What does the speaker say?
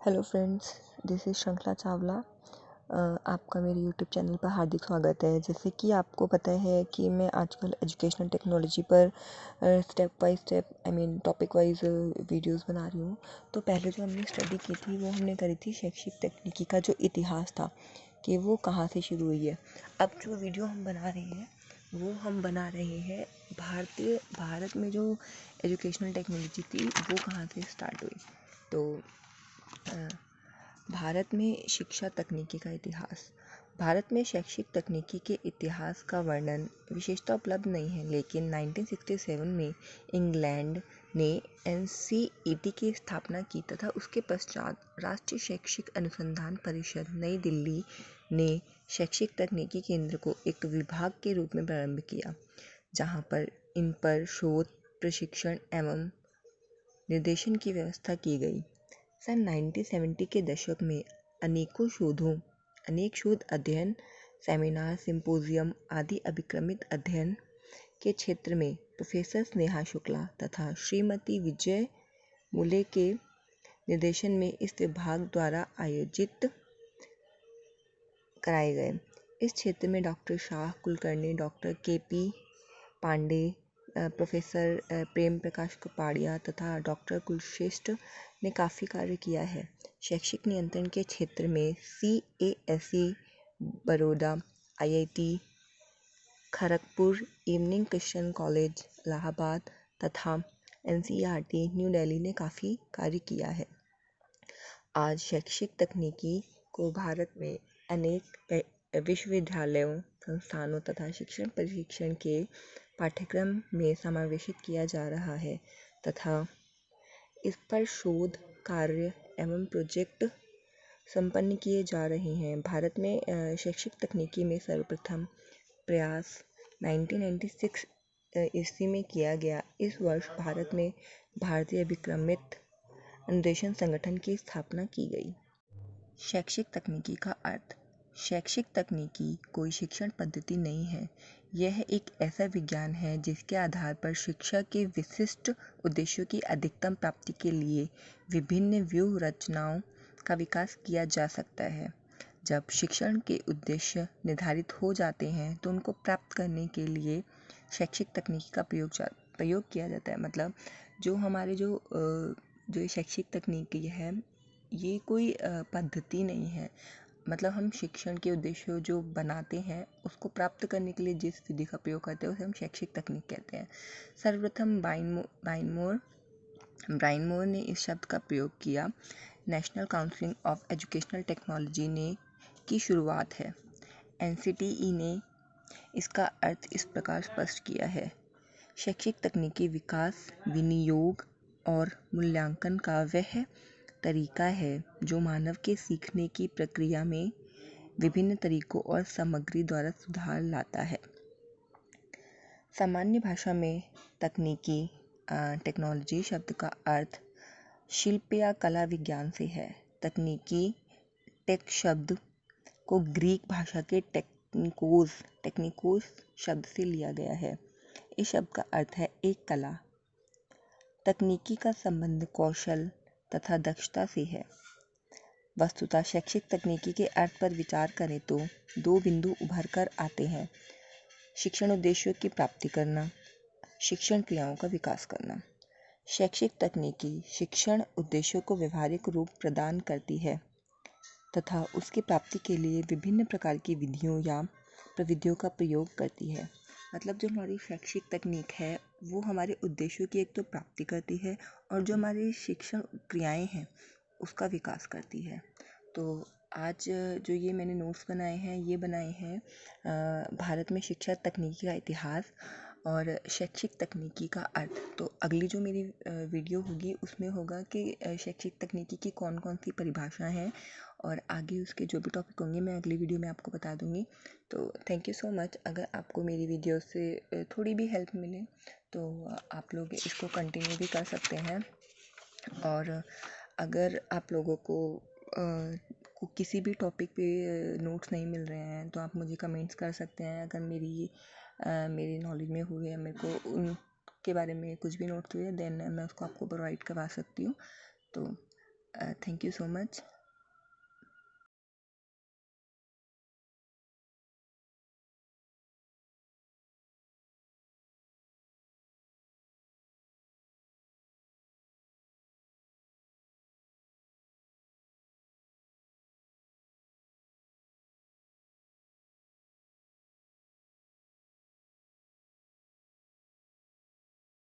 Hello friends, this is श्रृंखला चावला। आपका मेरे यूट्यूब चैनल पर हार्दिक स्वागत है। जैसे कि आपको पता है कि मैं आजकल एजुकेशनल टेक्नोलॉजी पर step by step topic wise videos बना रही हूँ। तो पहले जो हमने स्टडी की थी वो हमने करी थी शैक्षिक तकनीकी का जो इतिहास था कि वो कहाँ से शुरू हुई है। अब जो वीडियो हम बना रहे हैं वो हम बना रहे हैं भारत में जो एजुकेशनल टेक्नोलॉजी थी वो कहाँ से स्टार्ट हुई। तो भारत में शिक्षा तकनीकी का इतिहास। भारत में शैक्षिक तकनीकी के इतिहास का वर्णन विशेषता उपलब्ध नहीं है, लेकिन 1967 में इंग्लैंड ने एनसीईटी की स्थापना की तथा उसके पश्चात राष्ट्रीय शैक्षिक अनुसंधान परिषद नई दिल्ली ने शैक्षिक तकनीकी केंद्र को एक विभाग के रूप में प्रारंभ किया, जहां पर इन पर शोध, प्रशिक्षण एवं निर्देशन की व्यवस्था की गई। सन 1970 के दशक में अनेक शोध अध्ययन, सेमिनार, सिंपोजियम आदि अभिक्रमित अध्ययन के क्षेत्र में प्रोफेसर स्नेहा शुक्ला तथा श्रीमती विजय मुले के निर्देशन में इस विभाग द्वारा आयोजित कराए गए। इस क्षेत्र में doctor Shah Kulkarni, doctor K P. Pande, professor Prem Prakash Kapadia तथा डॉक्टर कुलश्रेष्ठ ने काफ़ी कार्य किया है। शैक्षिक नियंत्रण के क्षेत्र में CASE Baroda, IIT Kharagpur, evening Christian college Allahabad तथा NCERT न्यू दिल्ली ने काफ़ी कार्य किया है। आज शैक्षिक तकनीकी को भारत में अनेक विश्वविद्यालयों, संस्थानों तथा शिक्षण प्रशिक्षण के पाठ्यक्रम में समावेशित किया जा रहा है तथा इस पर शोध कार्य एवं प्रोजेक्ट संपन्न किए जा रहे हैं। भारत में शैक्षिक तकनीकी में सर्वप्रथम प्रयास 1996 ईस्वी में किया गया। इस वर्ष भारत में भारतीय अभिक्रमित अनुदेशन संगठन की स्थापना की गई। शैक्षिक तकनीकी का अर्थ। शैक्षिक तकनीकी कोई शिक्षण पद्धति नहीं है, यह एक ऐसा विज्ञान है जिसके आधार पर शिक्षा के विशिष्ट उद्देश्यों की अधिकतम प्राप्ति के लिए विभिन्न व्यूह रचनाओं का विकास किया जा सकता है। जब शिक्षण के उद्देश्य निर्धारित हो जाते हैं तो उनको प्राप्त करने के लिए शैक्षिक तकनीकी का प्रयोग किया जाता है। मतलब जो हमारे जो शैक्षिक तकनीकी है ये कोई पद्धति नहीं है। मतलब हम शिक्षण के उद्देश्य जो बनाते हैं उसको प्राप्त करने के लिए जिस विधि का प्रयोग करते हैं उसे हम शैक्षिक तकनीक कहते हैं। सर्वप्रथम ब्रायन मोर ने इस शब्द का प्रयोग किया। National council of educational technology ने की शुरुआत है। NCTE ने इसका अर्थ इस प्रकार स्पष्ट किया है। शैक्षिक तकनीकी विकास, विनियोग और मूल्यांकन का वह तरीका है जो मानव के सीखने की प्रक्रिया में विभिन्न तरीकों और सामग्री द्वारा सुधार लाता है। सामान्य भाषा में टेक्नोलॉजी शब्द का अर्थ शिल्प या कला विज्ञान से है। तकनीकी टेक शब्द को ग्रीक भाषा के टेक्निकोस शब्द से लिया गया है। इस शब्द का अर्थ है एक कला। तकनीकी का संबंध कौशल तथा दक्षता से है। वस्तुतः शैक्षिक तकनीकी के अर्थ पर विचार करें तो दो बिंदु उभर कर आते हैं: शिक्षण उद्देश्यों की प्राप्ति करना, शिक्षण क्रियाओं का विकास करना। शैक्षिक तकनीकी शिक्षण उद्देश्यों को व्यवहारिक रूप प्रदान करती है तथा उसकी प्राप्ति के लिए विभिन्न प्रकार की विधियों या प्रविधियों का प्रयोग करती है। मतलब जो हमारी शैक्षिक तकनीक है वो हमारे उद्देश्यों की एक तो प्राप्ति करती है और जो हमारी शिक्षण क्रियाएं हैं उसका विकास करती है। तो आज जो ये मैंने नोट्स बनाए हैं ये बनाए हैं भारत में शिक्षा तकनीकी का इतिहास और शैक्षिक तकनीकी का अर्थ। तो अगली जो मेरी वीडियो होगी उसमें होगा कि शैक्षिक तकनीकी की कौन कौन सी परिभाषाएं हैं और आगे उसके जो भी टॉपिक होंगे मैं अगली वीडियो में आपको बता दूंगी। तो थैंक यू सो मच। अगर आपको मेरी वीडियो से थोड़ी भी हेल्प मिले तो आप लोग इसको कंटिन्यू भी कर सकते हैं। और अगर आप लोगों को किसी भी टॉपिक पे नोट्स नहीं मिल रहे हैं तो आप मुझे कमेंट्स कर सकते हैं। अगर मेरी नॉलेज में हुए या मेरे को उनके बारे में कुछ भी नोट्स हुए देन मैं उसको आपको प्रोवाइड करवा सकती हूँ। तो थैंक यू सो मच।